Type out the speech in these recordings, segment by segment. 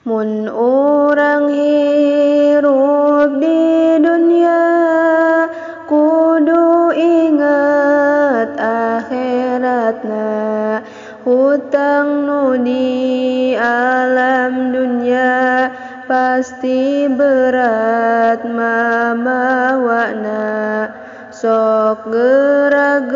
Mun urang hirup di dunia kudu inget akhiratna. Hutang nu di alam dunia pasti berat mamawana. Sok geura-geura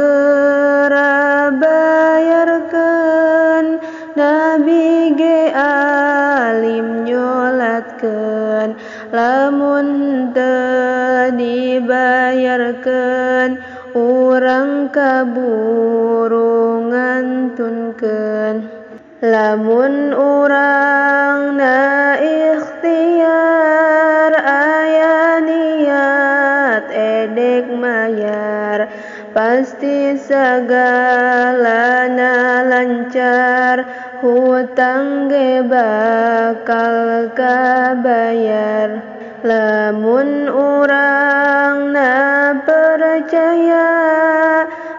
bayarkeun, Nabi ge alim nyolatkeun. Lamun teu dibayarkeun, urang kaburu ngantunkeun. Lamun urangna ikhtiar aya niat edek mayar, pasti sagalana lancar, hutang ge bakal kabayar. Lamun urangna percaya,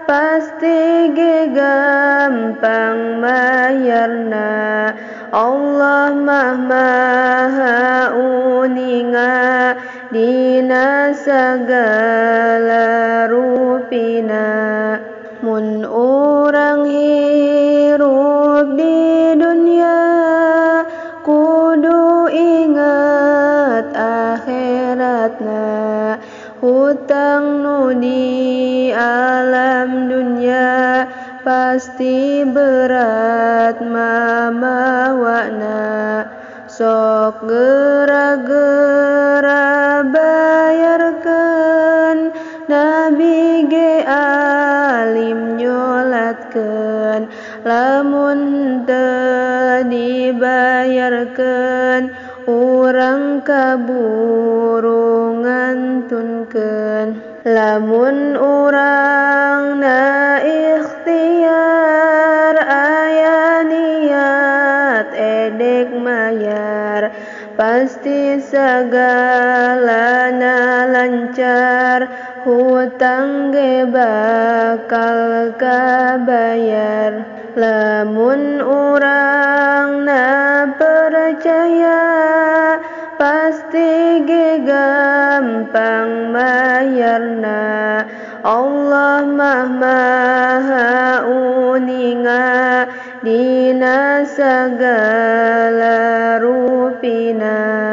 pasti ge gampang mayarna. Allah mah maha uninga dina sagala rupina. Mun urang hirup di dunia kudu inget akhiratna. Hutang nu di alam dunia pasti berat mamawana. Sok geura-geura bayarkeun, Nabi ge alim nyolatkeun. Lamun teu dibayarkeun, urang kaburu ngantunkeun. Lamun urangna ikhtiar aya niat edek mayar, pasti sagalana lancar, hutang ge bakal kabayar. Lamun urangna percaya, pasti ge gampang mayarna. Allah mah maha uninga dina sagala rupina.